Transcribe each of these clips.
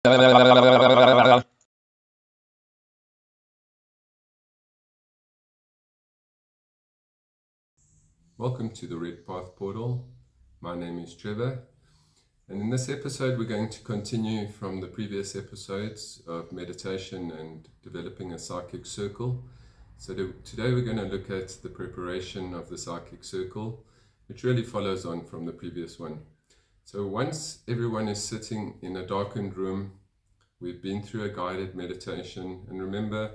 Welcome to the Red Path Portal. My name is Trevor, and in this episode we're going to continue from the previous episodes of meditation and developing a psychic circle. So today we're going to look at the preparation of the psychic circle, which really follows on from the previous one. So once everyone is sitting in a darkened room, we've been through a guided meditation, and remember,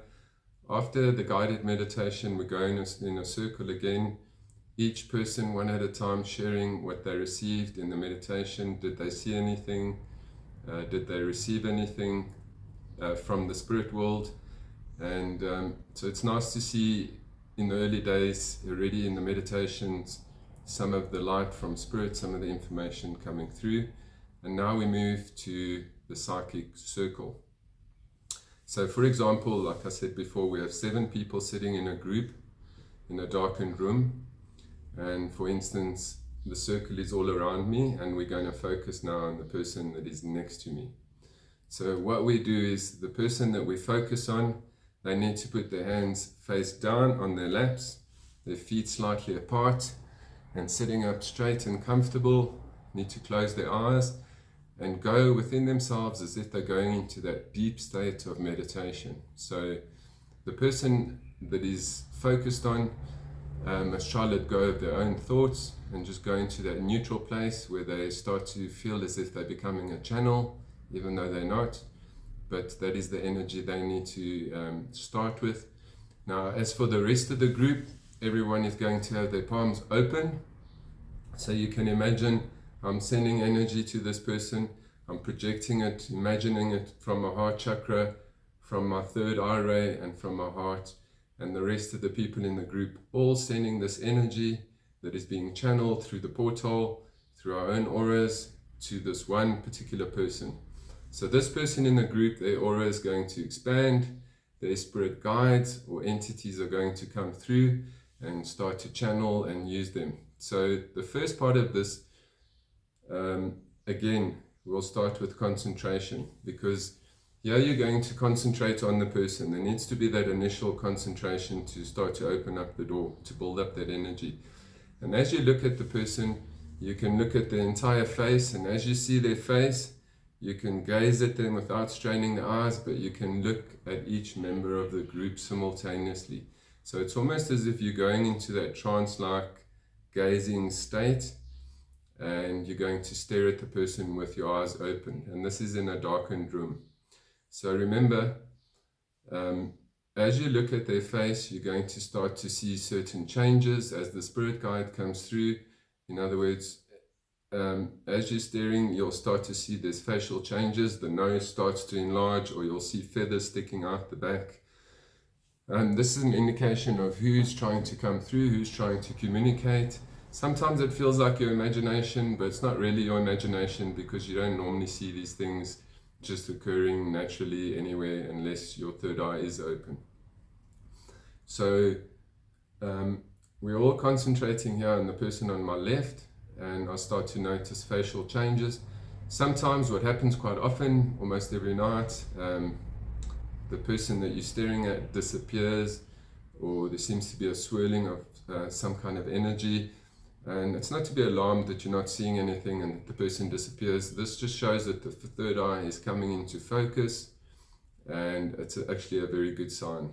after the guided meditation we're going in a circle again, each person one at a time sharing what they received in the meditation. Did they see anything? Did they receive anything from the spirit world? And so it's nice to see in the early days already in the meditations some of the light from spirit, some of the information coming through. And now we move to the psychic circle. So for example, like I said before, we have 7 people sitting in a group in a darkened room. And for instance, the circle is all around me, and we're going to focus now on the person that is next to me. So what we do is the person that we focus on, they need to put their hands face down on their laps, their feet slightly apart, and sitting up straight and comfortable. Need to close their eyes and go within themselves as if they're going into that deep state of meditation. So the person that is focused on must try to let go of their own thoughts and just go into that neutral place where they start to feel as if they're becoming a channel, even though they're not. But that is the energy they need to start with. Now, as for the rest of the group, everyone is going to have their palms open. So you can imagine I'm sending energy to this person. I'm projecting it, imagining it from my heart chakra, from my third eye ray, and from my heart. And the rest of the people in the group all sending this energy that is being channeled through the portal, through our own auras, to this one particular person. So this person in the group, their aura is going to expand, their spirit guides or entities are going to come through and start to channel and use them. So the first part of this, again, we'll start with concentration, because here you're going to concentrate on the person. There needs to be that initial concentration to start to open up the door, to build up that energy. And as you look at the person, you can look at the entire face, and as you see their face, you can gaze at them without straining the eyes, but you can look at each member of the group simultaneously. So it's almost as if you're going into that trance-like gazing state, and you're going to stare at the person with your eyes open. And this is in a darkened room. So remember, as you look at their face, you're going to start to see certain changes as the spirit guide comes through. In other words, as you're staring, you'll start to see there's facial changes. The nose starts to enlarge, or you'll see feathers sticking out the back. This is an indication of who's trying to come through, who's trying to communicate. Sometimes it feels like your imagination, but it's not really your imagination, because you don't normally see these things just occurring naturally anywhere unless your third eye is open. So we're all concentrating here on the person on my left, and I start to notice facial changes. Sometimes what happens quite often, almost every night, the person that you're staring at disappears, or there seems to be a swirling of some kind of energy. And it's not to be alarmed that you're not seeing anything and that the person disappears. This just shows that the third eye is coming into focus, and it's actually a very good sign.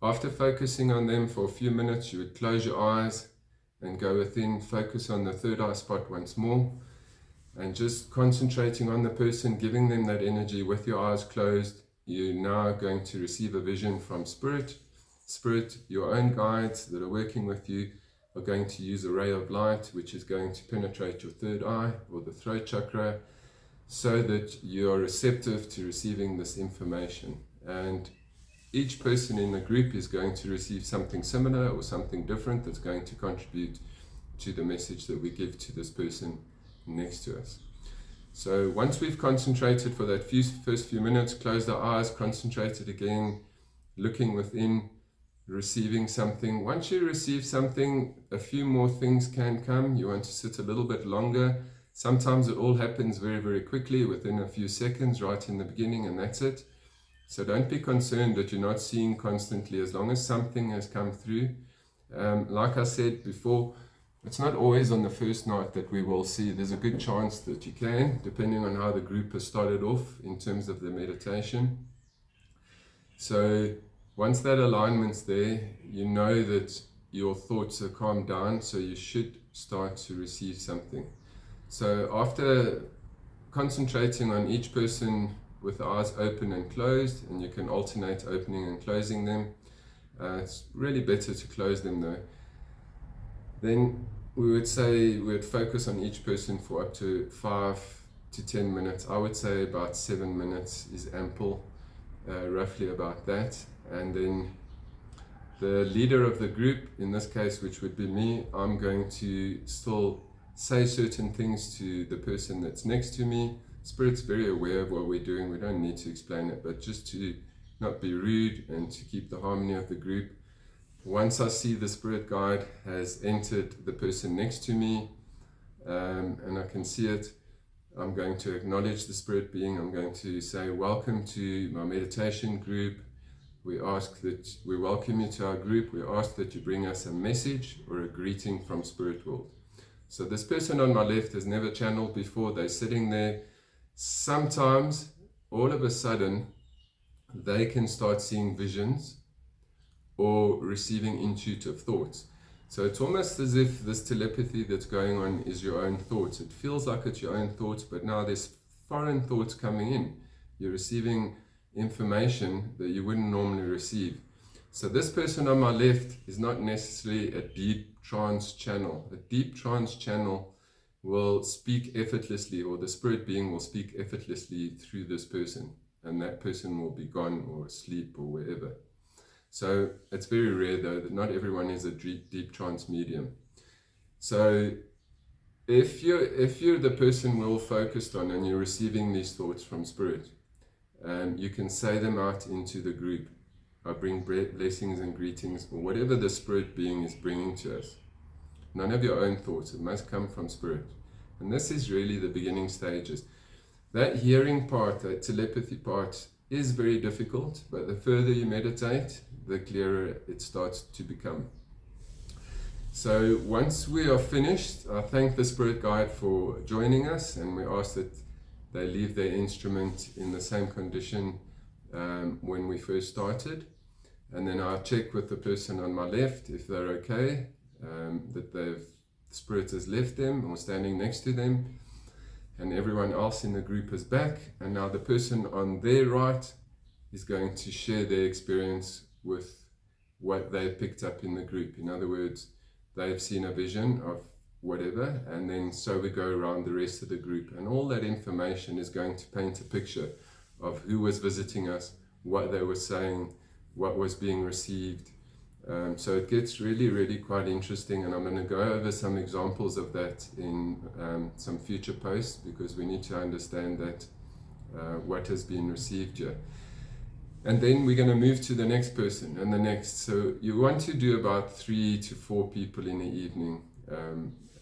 After focusing on them for a few minutes, you would close your eyes and go within, focus on the third eye spot once more, and just concentrating on the person, giving them that energy with your eyes closed. You're now going to receive a vision from Spirit. Spirit, your own guides that are working with you, are going to use a ray of light which is going to penetrate your third eye or the throat chakra, so that you are receptive to receiving this information. And each person in the group is going to receive something similar or something different that's going to contribute to the message that we give to this person next to us. So once we've concentrated for that first few minutes, closed our eyes, concentrated again, looking within, receiving something. Once you receive something, a few more things can come. You want to sit a little bit longer. Sometimes it all happens very, very quickly within a few seconds, right in the beginning, and that's it. So don't be concerned that you're not seeing constantly, as long as something has come through. Like I said before, it's not always on the first night that we will see. There's a good chance that you can, depending on how the group has started off in terms of the meditation. So once that alignment's there, you know that your thoughts are calmed down, so you should start to receive something. So after concentrating on each person with the eyes open and closed, and you can alternate opening and closing them. It's really better to close them though. Then we would say we would focus on each person for up to 5 to 10 minutes. I would say about 7 minutes is ample, roughly about that. And then the leader of the group, in this case, which would be me, I'm going to still say certain things to the person that's next to me. Spirit's very aware of what we're doing. We don't need to explain it, but just to not be rude and to keep the harmony of the group. Once I see the spirit guide has entered the person next to me, and I can see it, I'm going to acknowledge the spirit being. I'm going to say, welcome to my meditation group. We welcome you to our group. We ask that you bring us a message or a greeting from spirit world. So this person on my left has never channeled before. They're sitting there. Sometimes, all of a sudden, they can start seeing visions or receiving intuitive thoughts. So it's almost as if this telepathy that's going on is your own thoughts. It feels like it's your own thoughts, but now there's foreign thoughts coming in. You're receiving information that you wouldn't normally receive. So this person on my left is not necessarily a deep trance channel. A deep trance channel will speak effortlessly, or the spirit being will speak effortlessly through this person, and that person will be gone or asleep or wherever. So it's very rare though that not everyone is a deep trance medium. So if you're the person we're all focused on and you're receiving these thoughts from spirit, you can say them out into the group. I bring blessings and greetings, or whatever the spirit being is bringing to us. None of your own thoughts. It must come from spirit. And this is really the beginning stages. That hearing part, that telepathy part, is very difficult, but the further you meditate, the clearer it starts to become. So once we are finished, I thank the spirit guide for joining us, and we ask that they leave their instrument in the same condition when we first started. And then I check with the person on my left if they're okay, that the spirit has left them or standing next to them, and everyone else in the group is back. And now the person on their right is going to share their experience with what they picked up in the group. In other words, they've seen a vision of whatever, and then so we go around the rest of the group, and all that information is going to paint a picture of who was visiting us, what they were saying, what was being received. So it gets really, really quite interesting, and I'm going to go over some examples of that in some future posts, because we need to understand that what has been received here. And then we're going to move to the next person and the next. So you want to do about 3 to 4 people in the evening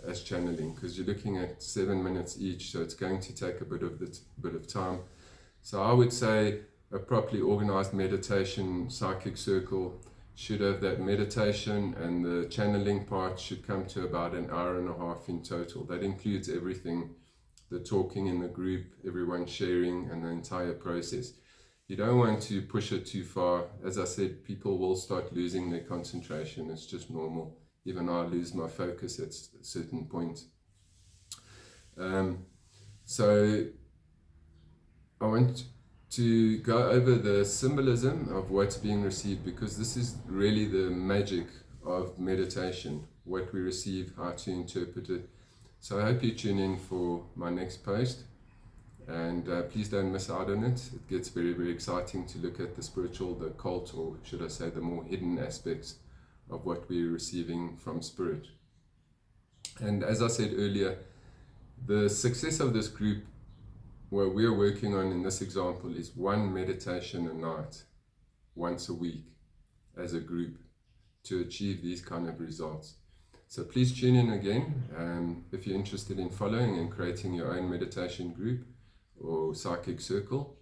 as channeling, because you're looking at 7 minutes each, so it's going to take a bit of time. So I would say a properly organized meditation psychic circle should have that meditation, and the channeling part should come to about 1.5 hours in total. That includes everything, the talking in the group, everyone sharing, and the entire process. You don't want to push it too far. As I said, people will start losing their concentration. It's just normal. Even I lose my focus at a certain point. So I want to go over the symbolism of what's being received, because this is really the magic of meditation, what we receive, how to interpret it. So I hope you tune in for my next post, and please don't miss out on it. It gets very, very exciting to look at the spiritual, the occult, or should I say the more hidden aspects of what we're receiving from spirit. And as I said earlier, the success of this group, what we're working on in this example, is 1 meditation a night, once a week, as a group, to achieve these kind of results. So please tune in again if you're interested in following and creating your own meditation group or psychic circle.